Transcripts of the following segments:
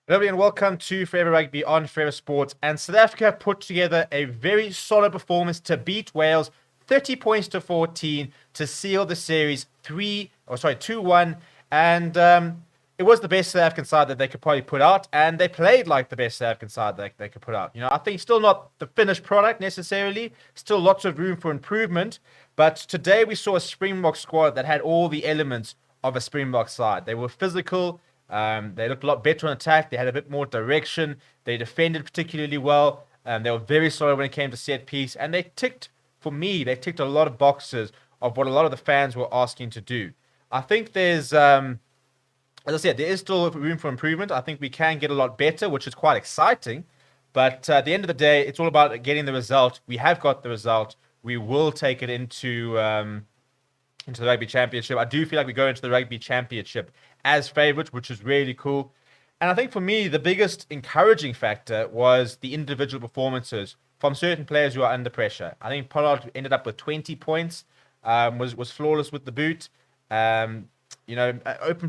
Hello and welcome to Forever Rugby on Forever Sports. And South Africa put together a very solid performance to beat Wales 30 points to 14 to seal the series 2-1. And it was the best South African side that they could probably put out. And they played like the best South African side that they could put out. I think still not the finished product necessarily, still lots of room for improvement. But today we saw a Springbok squad that had all the elements of a Springbok side. They were physical. They looked a lot better on attack. They had a bit more direction. They defended particularly well. They were very solid when it came to set piece. And they ticked a lot of boxes of what a lot of the fans were asking to do. I think as I said, there is still room for improvement. I think we can get a lot better, which is quite exciting. But at the end of the day, it's all about getting the result. We have got the result. We will take it into the Rugby Championship. I do feel like we go into the Rugby Championship as favourites, which is really cool. And I think for me, the biggest encouraging factor was the individual performances from certain players who are under pressure. I think Pollard ended up with 20 points, was flawless with the boot. Open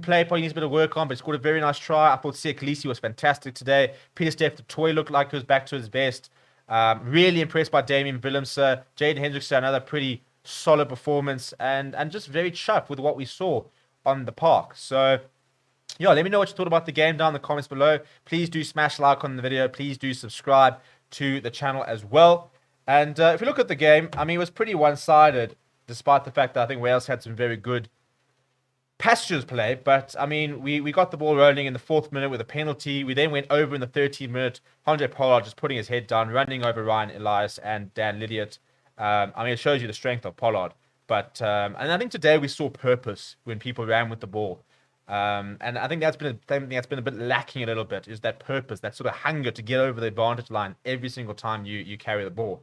play probably needs a bit of work on, but he scored a very nice try. I thought Siya Kolisi was fantastic today. Peter Steph, the toy looked like he was back to his best. Really impressed by Damien Willemse. Jaden Hendrickson, another pretty solid performance, and just very chuffed with what we saw on the park. So, yeah, let me know what you thought about the game down in the comments below. Please do smash like on the video. Please do subscribe to the channel as well. And if you look at the game, I mean, it was pretty one-sided, despite the fact that I think Wales had some very good passages play. But, I mean, we got the ball rolling in the 4th minute with a penalty. We then went over in the 13th minute. Andre Pollard just putting his head down, running over Ryan Elias and Dan Lydiot. I mean, it shows you the strength of Pollard. But and I think today we saw purpose when people ran with the ball. And I think that's been a bit lacking a little bit, is that purpose, that sort of hunger to get over the advantage line every single time you carry the ball.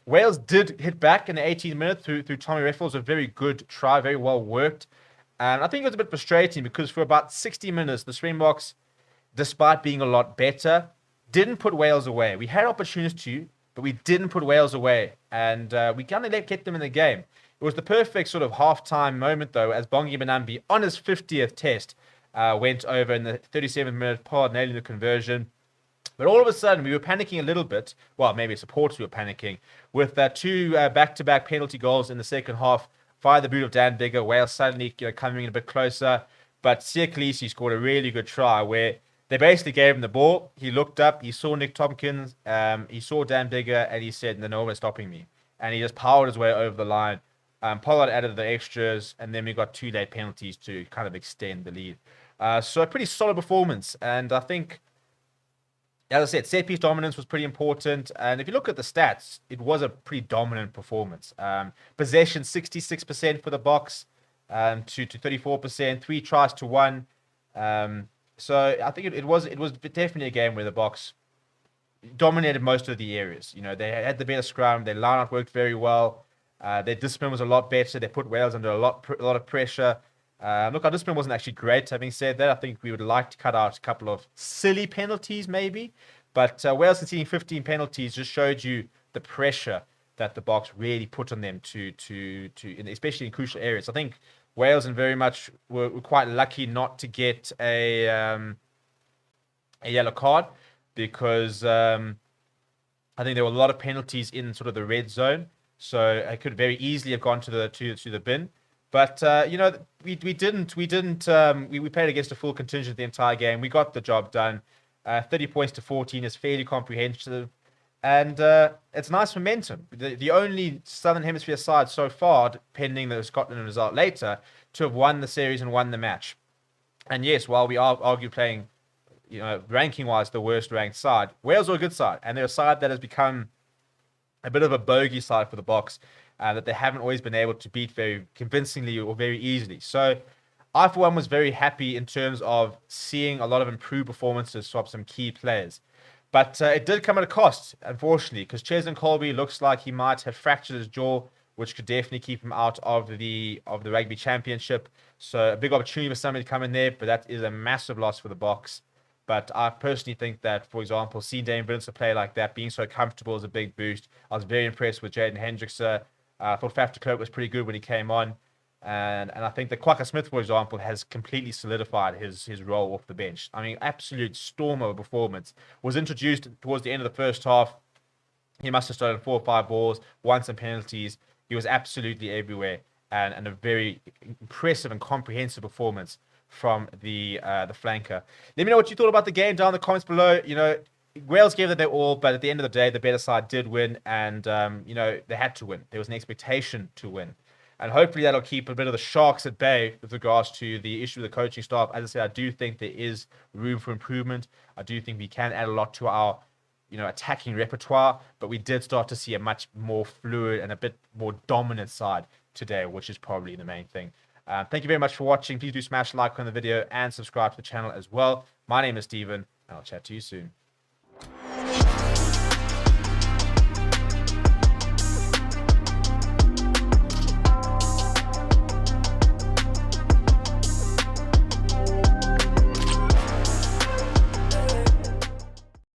Wales did hit back in the 18th minute through Tommy Raffles, a very good try, very well worked. And I think it was a bit frustrating because for about 60 minutes, the Springboks, despite being a lot better, didn't put Wales away. We had opportunities to, but we didn't put Wales away, and we kind of kept them in the game. It was the perfect sort of halftime moment, though, as Bongi Benambi, on his 50th test, went over in the 37th minute, Pollard nailing the conversion. But all of a sudden, we were panicking a little bit. Well, maybe supporters were panicking with two back-to-back penalty goals in the second half via the boot of Dan Biggar. Wales suddenly coming in a bit closer. But Siya Kolisi scored a really good try where they basically gave him the ball. He looked up, he saw Nick Tompkins, he saw Dan Biggar, and he said, no one's stopping me. And he just powered his way over the line. Pollard added the extras, and then we got 2 late penalties to kind of extend the lead. So a pretty solid performance. And I think, as I said, set piece dominance was pretty important. And if you look at the stats, it was a pretty dominant performance. Possession 66% for the Boks to 34%, 3 tries to 1. So I think it was definitely a game where the Boks dominated most of the areas. They had the better scrum. Their line-out worked very well. Their discipline was a lot better. They put Wales under a lot of pressure. Look, our discipline wasn't actually great. Having said that, I think we would like to cut out a couple of silly penalties, maybe. But Wales conceding 15 penalties just showed you the pressure that the Boks really put on them especially in crucial areas. I think Wales and very much were quite lucky not to get a yellow card because I think there were a lot of penalties in sort of the red zone, so I could very easily have gone to the bin. But we didn't. We played against a full contingent the entire game. We got the job done. 30 points to 14 is fairly comprehensive. And it's nice momentum. The only Southern Hemisphere side so far, pending the Scotland result later, to have won the series and won the match. And yes, while we are arguably playing, ranking-wise, the worst-ranked side, Wales are a good side. And they're a side that has become a bit of a bogey side for the Boks that they haven't always been able to beat very convincingly or very easily. So I, for one, was very happy in terms of seeing a lot of improved performances from some key players. But it did come at a cost, unfortunately, because Cheslin Kolbe looks like he might have fractured his jaw, which could definitely keep him out of the Rugby Championship. So a big opportunity for somebody to come in there, but that is a massive loss for the Boks. But I personally think that, for example, seeing Damien Willemse play like that, being so comfortable is a big boost. I was very impressed with Jaden Hendrickson. I thought Faf de Klerk was pretty good when he came on. And I think that Quacker Smith, for example, has completely solidified his role off the bench. I mean, absolute storm of a performance. Was introduced towards the end of the first half. He must have stolen 4 or 5 balls, won some penalties. He was absolutely everywhere, and a very impressive and comprehensive performance from the flanker. Let me know what you thought about the game down in the comments below. Wales gave it their all, but at the end of the day, the better side did win, and they had to win. There was an expectation to win. And hopefully that'll keep a bit of the Sharks at bay with regards to the issue with the coaching staff. As I said, I do think there is room for improvement. I do think we can add a lot to our attacking repertoire, but we did start to see a much more fluid and a bit more dominant side today, which is probably the main thing. Thank you very much for watching. Please do smash like on the video and subscribe to the channel as well. My name is Steven, and I'll chat to you soon.